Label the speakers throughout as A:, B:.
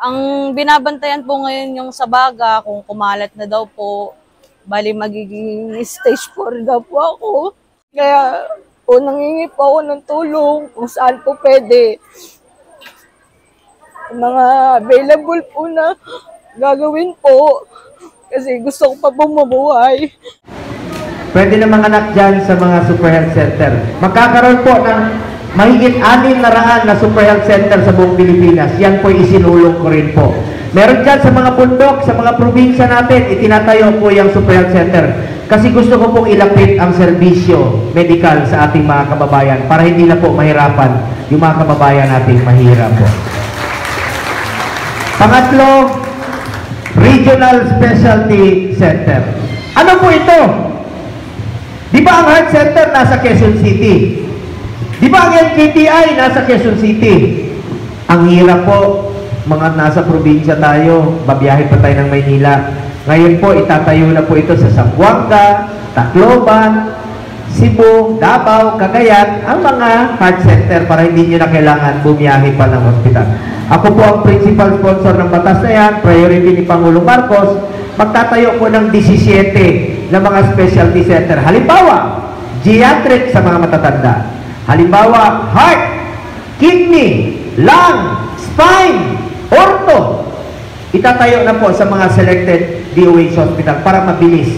A: Ang binabantayan po ngayon yung sa baga, kung kumalat na daw po, bali magiging stage 4 daw po ako. Kaya po nangingi po ako ng tulong kung saan po pwede. Mga available po na gagawin po kasi gusto ko pa bumubuhay.
B: Pwede na mga anak dyan sa mga Super Health Center. Magkakaroon po ng mahigit 600 na Super Health Center sa buong Pilipinas. Yan po isinulong ko rin po. Meron dyan sa mga bundok, sa mga probinsya natin, itinatayo po yung Super Health Center. Kasi gusto ko pong ilapit ang serbisyo medical sa ating mga kababayan para hindi na po mahirapan yung mga kababayan nating mahirap po. Pangatlo, Regional Specialty Center. Ano po ito? Di ba ang Heart Center nasa Quezon City? Di ba ang NKTI nasa Quezon City? Ang hirap po, mga nasa probinsya tayo, babiyahe pa tayo ng Maynila. Ngayon po, itatayo na po ito sa Zamboanga, Tacloban, Cebu, Davao, Cagayan, ang mga heart center para hindi nyo na kailangan bumiyahe pa ng hospital. Ako po ang principal sponsor ng batas na yan, priority ni Pangulong Marcos. Magtatayo po ng 17 na mga specialty center. Halimbawa, geriatric sa mga matatanda. Halimbawa, heart, kidney, lung, spine, ortho. Itatayo na po sa mga selected DOH hospital para mabilis.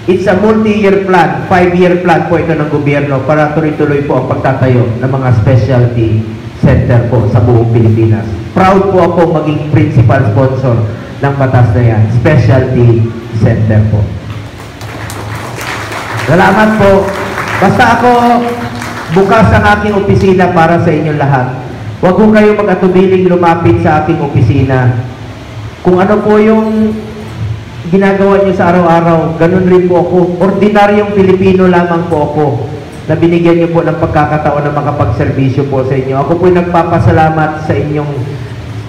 B: It's a multi-year plan, 5-year plan po ito ng gobyerno para tuloy-tuloy po ang pagtatayo ng mga specialty center po sa buong Pilipinas. Proud po ako maging principal sponsor ng batas na yan, specialty center po. Salamat po. Basta ako bukas ang aking opisina para sa inyong lahat. Huwag ko kayo mag-atubiling lumapit sa aking opisina. Kung ano po yung ginagawa niyo sa araw-araw, ganun rin po ako. Ordinaryong Pilipino lamang po ako na binigyan niyo po ng pagkakataon na makapagserbisyo po sa inyo. Ako po nagpapasalamat sa inyong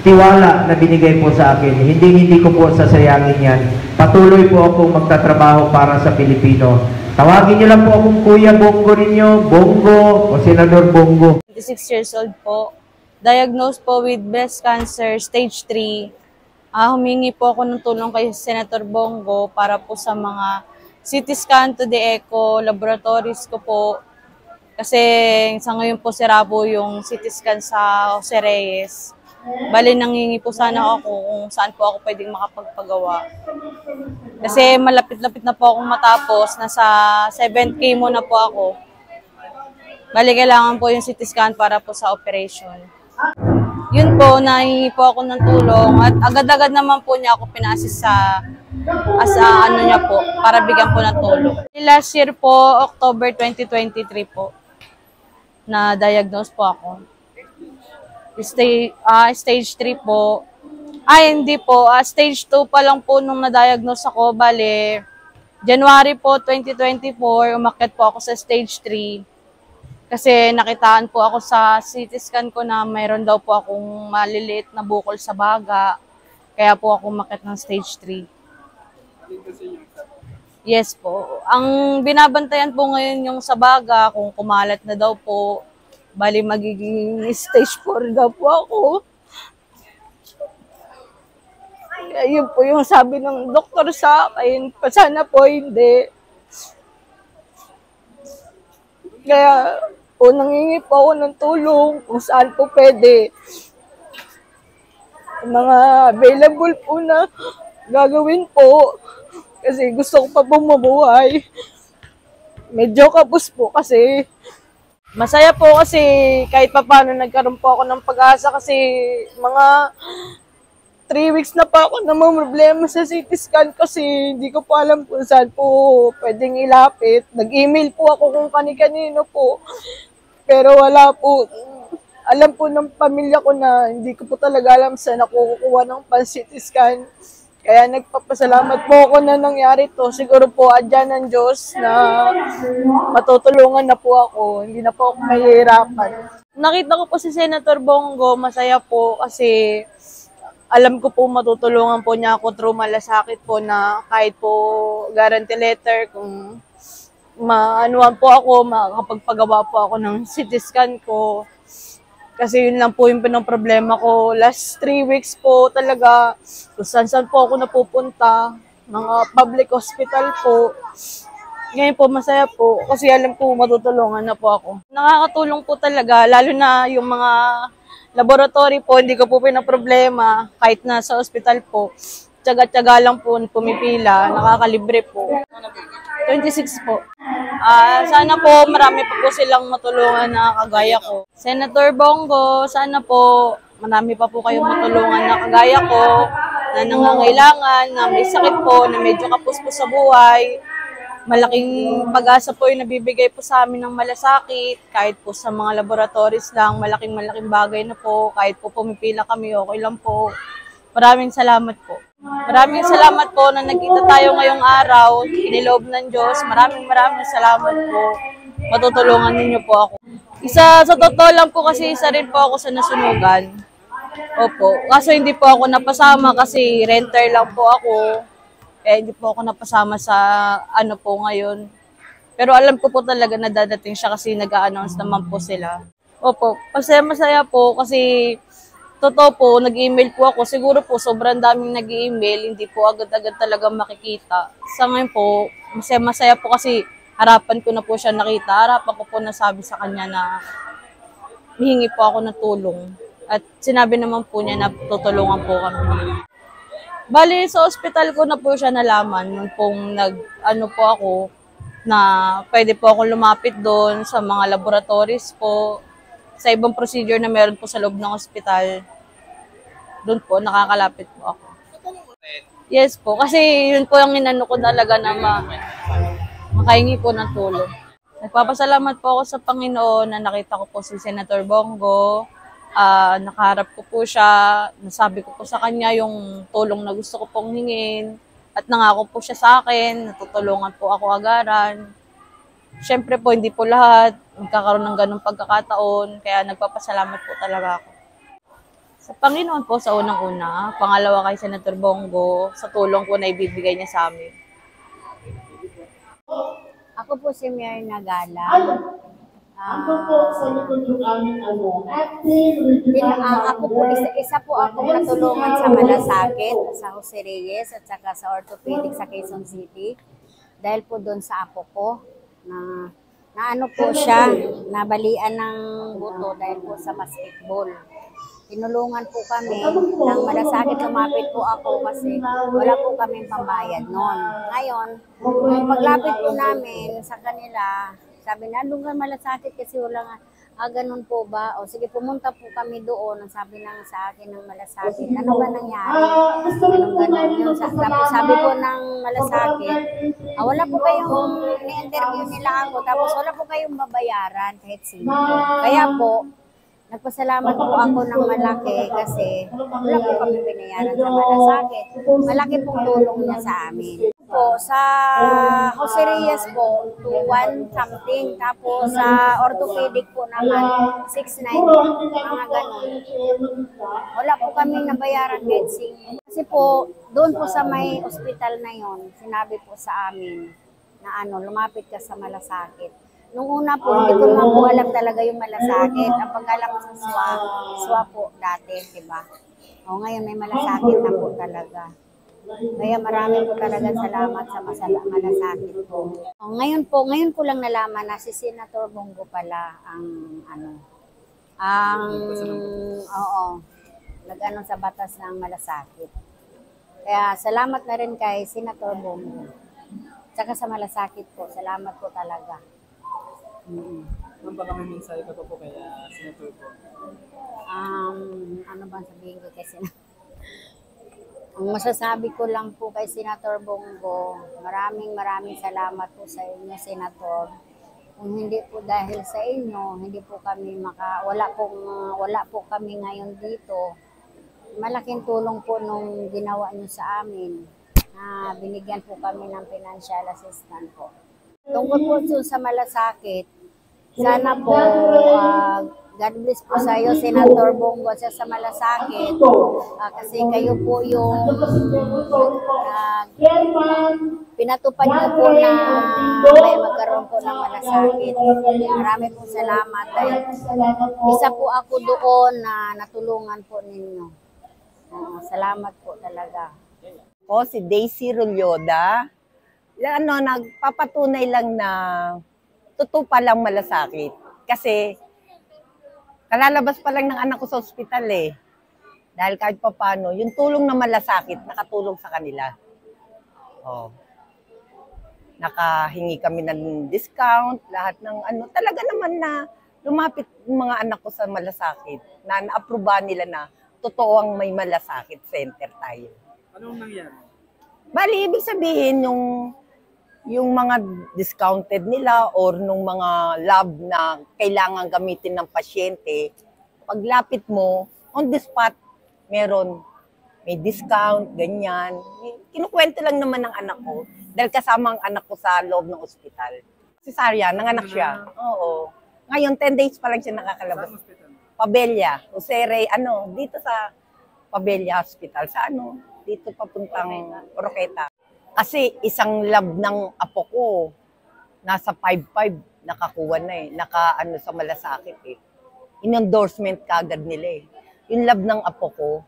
B: tiwala na binigay po sa akin. Hindi ko po sasayangin yan. Patuloy po akong magtatrabaho para sa Pilipino. Tawagin niyo lang po akong Kuya Bongo ninyo, Bongo o Senador Bongo.
A: 26 years old po. Diagnosed po with breast cancer, stage 3. Humingi po ako ng tulong kay Senator Bongo para po sa mga CT scan to the echo, laboratories ko po. Kasi sa ngayon po sira po yung CT scan sa Jose Reyes. Bali, nangingi po sana ako kung saan po ako pwedeng makapagpagawa. Kasi malapit-lapit na po akong matapos. Nasa 7K muna po ako. Bali, kailangan po yung CT scan para po sa operation. Yun po, nahingi po ako ng tulong at agad-agad naman po niya ako pina-assist sa ano niya po, para bigyan po ng tulong. Last year po, October 2023 po, na-diagnose po ako. Stage 3 po. Hindi po. Stage 2 pa lang po nung na-diagnose ako. Bale, January po 2024, umakyat po ako sa stage 3. Kasi nakitaan po ako sa CT scan ko na mayroon daw po akong maliliit na bukol sa baga. Kaya po ako umakyat ng stage 3. Yes po. Ang binabantayan po ngayon yung sa baga, kung kumalat na daw po, bali magiging stage 4 daw po ako. Yun po yung sabi ng doktor sa akin. Sana po hindi. Kaya po nangingi po ako ng tulong kung saan po pwede. Mga available po na gagawin po. Kasi gusto ko pa bumubuhay. Medyo kapos po kasi. Masaya po kasi kahit paano nagkaroon po ako ng pag-asa kasi mga 3 weeks na pa ako na may problema sa CT scan kasi hindi ko po alam kung saan po pwedeng ilapit. Nag-email po ako kung kani-kanino po. Pero wala po. Alam po ng pamilya ko na hindi ko po talaga alam saan ako kukuha ng pan-CT scan. Kaya nagpapasalamat po ako na nangyari to. Siguro po adyan ng Diyos na matutulungan na po ako. Hindi na po ako mahihirapan. Nakita ko po si Senator Bongo, masaya po kasi alam ko po matutulungan po niya ako through malasakit po na kahit po guarantee letter kung maanuan po ako, makakapagpagawa po ako ng CT scan ko. Kasi yun lang po yung problema ko. Last 3 weeks po talaga, kung saan po ako napupunta, mga public hospital po. Ngayon po, masaya po. Kasi alam po, matutulungan na po ako. Nakakatulong po talaga, lalo na yung mga laboratory po, hindi ko po pinaproblema. Kahit nasa hospital po, tiyaga-tiyaga lang po, pumipila, nakakalibre po. 26 po. Sana po marami pa po silang matulungan na kagaya ko. Senator Bongo, sana po marami pa po kayong matulungan na kagaya ko, na nangangailangan, na may sakit po, na medyo kapos po sa buhay. Malaking pag-asa po yung nabibigay po sa amin ng malasakit, kahit po sa mga laboratories lang, malaking bagay na po, kahit po pumipila kami, okay lang po. Maraming salamat po. Maraming salamat po na nagkita tayo ngayong araw, iniloob ng Diyos. Maraming salamat po. Matutulungan ninyo po ako. Sa totoo lang po kasi isa rin po ako sa nasunugan. Opo. Kaso hindi po ako napasama kasi renter lang po ako. Hindi po ako napasama sa ano po ngayon. Pero alam ko po talaga na dadating siya kasi nag-a-announce naman po sila. Opo. Masaya po kasi totoo po, nag-email po ako. Siguro po, sobrang daming nag-email. Hindi po agad-agad talaga makikita. Sa ngayon po, masaya po kasi harapan ko na po siya nakita. Harapan ko po nasabi sa kanya na hihingi po ako ng tulong. At sinabi naman po niya na tutulungan po kami. Bali, sa ospital ko na po siya nalaman. Nung pong nag-ano po ako, na pwede po ako lumapit doon sa mga laboratories po. Sa ibang procedure na meron po sa loob ng ospital, doon po, nakakalapit po ako. Yes po, kasi yun po yung inano ko talaga na makahingi po ng tulong. Nagpapasalamat po ako sa Panginoon na nakita ko po si Senator Bongo. Nakaharap ko po siya, nasabi ko po sa kanya yung tulong na gusto ko pong hingin. At nangako po siya sa akin, natutulungan po ako agaran. Siyempre po, hindi po lahat magkakaroon ng ganong pagkakataon, kaya nagpapasalamat po talaga ako. Sa Panginoon po sa unang-una, pangalawa kay Senator Bongo, sa tulong po na ibibigay niya sa amin.
C: Ako po si Mary Nagala.
D: Ako po sa likod yung aming
C: Ako po, isa po akong natulungan sa malasakit, sa Jose Reyes at saka sa orthopedic sa Quezon City. Dahil po doon sa apo ko, na ano po siya, nabalian ng buto dahil po sa basketball. Tinulungan po kami ng malasakit, lumapit po ako kasi wala po kaming pambayad noon. Ngayon, paglapit po namin sa kanila, sabi na, doon ka malasakit kasi wala nga, ganun po ba? O sige, pumunta po kami doon, ang sabi na sa akin ng malasakit, ano ba nangyari? Ganun yun. Tapos sabi po ng malasakit, wala po kayong ni-interview nila ako, tapos wala po kayong babayaran kahit sino. Kaya po, nagpasalamat po ako ng malaki kasi wala po kami binayaran sa malasakit. Malaki pong tulong niya sa amin. Po, sa Jose Reyes po, 2,1 something. Tapos sa orthopedic po naman, 6,900, mga ganun. Wala po kami nabayaran kahit sino. Kasi po, doon po sa may ospital na yon, sinabi po sa amin na lumapit ka sa malasakit. Nung una po, hindi ko naman po alam talaga yung malasakit. Ang pag-alam ko sa SWA po dati, diba? O ngayon may malasakit na po talaga. Kaya marami po talaga salamat sa malasakit po. O ngayon ko lang nalaman na si Senator Bongo pala nag-ano sa batas ng malasakit. Kaya salamat na rin kay Senator Bongo. Tsaka sa malasakit po, salamat po talaga.
E: Ano ba kami mensahe ka po kaya Senator po?
C: Ano bang sabihin ko kay Senator? Ang masasabi ko lang po kay Senator Bongo, maraming salamat po sa inyo, Senator. Kung hindi po dahil sa inyo, hindi po kami wala po kami ngayon dito. Malaking tulong po nung ginawa niyo sa amin. Binigyan po kami ng financial assistance po. Tungkol po sa malasakit, sana po God bless po sa iyo, Senator Bongo at sa Malasakit. Kasi kayo po yung pinatupad niyo po na may magkaroon po ng malasakit. Marami pong salamat. Dahil isa po ako doon na natulungan po ninyo. Salamat po talaga.
F: Ako si Daisy Rolyoda. Nagpapatunay lang na totoo pa lang malasakit. Kasi kalalabas pa lang ng anak ko sa ospital eh. Dahil kahit pa paano, yung tulong na malasakit, nakatulong sa kanila. Oh. Nakahingi kami ng discount, lahat ng ano. Talaga naman na lumapit yung mga anak ko sa malasakit. Na na-aprobahan nila na totoo ang may malasakit center tayo.
E: Anong nangyari?
F: Bali, ibig sabihin yung mga discounted nila or nung mga lab na kailangan gamitin ng pasyente, paglapit mo, on the spot, may discount, ganyan. Kinukwento lang naman ng anak ko dahil kasama ang anak ko sa loob ng ospital. Si Sarya, nanganak siya. Oo. Ngayon, 10 days pa lang siya nakakalabas.
E: Saan hospital?
F: Pabella, Usere, dito sa Pabella Hospital. Sa dito papuntang Oroqueta. Kasi isang lab ng apo ko, nasa 5.5 nakakuha na eh. Sa malasakit eh. In-endorsement kagad nila eh. Yung lab ng apo ko,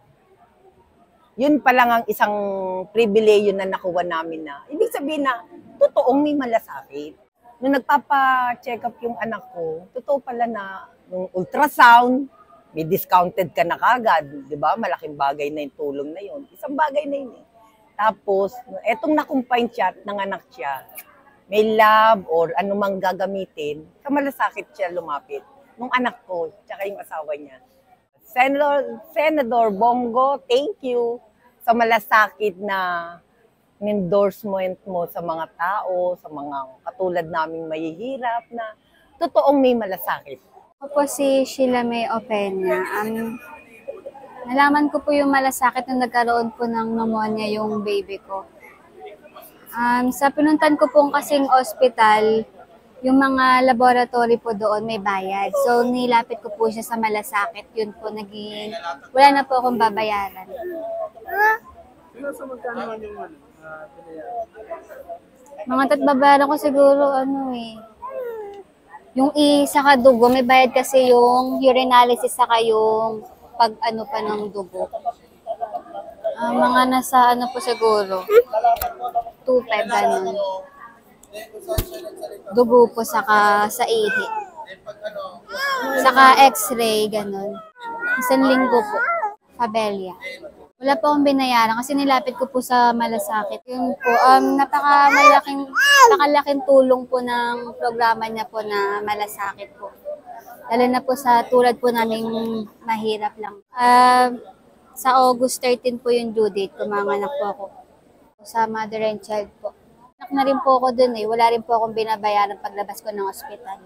F: yun pa lang ang isang pribileyo na nakuha namin na. Ibig sabihin na, totoong may malasakit. Nung nagpapa-check up yung anak ko, totoo pala na yung ultrasound, may discounted ka na kagad. Di ba? Malaking bagay na yung tulong na yun. Isang bagay na yun eh. Tapos, etong nakumpine siya, nanganak siya, may lab or anumang gagamitin, sa malasakit siya lumapit. Nung anak ko, tsaka yung asawa niya. Senator Bongo, thank you sa malasakit na endorsement mo sa mga tao, sa mga katulad naming mahihirap na totoong may malasakit.
G: Ako po si Sheila May Opena. Nalaman ko po yung malasakit nung nagkaroon po ng pneumonia yung baby ko. Sa pinuntan ko pong kasing ospital, yung mga laboratory po doon may bayad. So, nilapit ko po siya sa malasakit. Yun po naging, wala na po akong babayaran.
E: Sino sa magkano man yung pinayaran?
G: Mga babayaran ko siguro, yung saka dugo, may bayad kasi yung urinalysis saka yung pa ng dugo. Mga nasa po siguro, 2.5 ganun. Dugo po saka sa ihi. Saka x-ray, ganun. Isang linggo po. Pabella. Wala po akong binayaran kasi nilapit ko po sa malasakit. Yun po, napakalaking tulong po ng programa niya po na malasakit po. Lalo na po sa tulad po naming mahirap lang. Sa August 13 po yung due date, kumanganak po ako. Sa mother and child po. Anak na rin po ako dun eh. Wala rin po akong binabayaran paglabas ko ng ospital.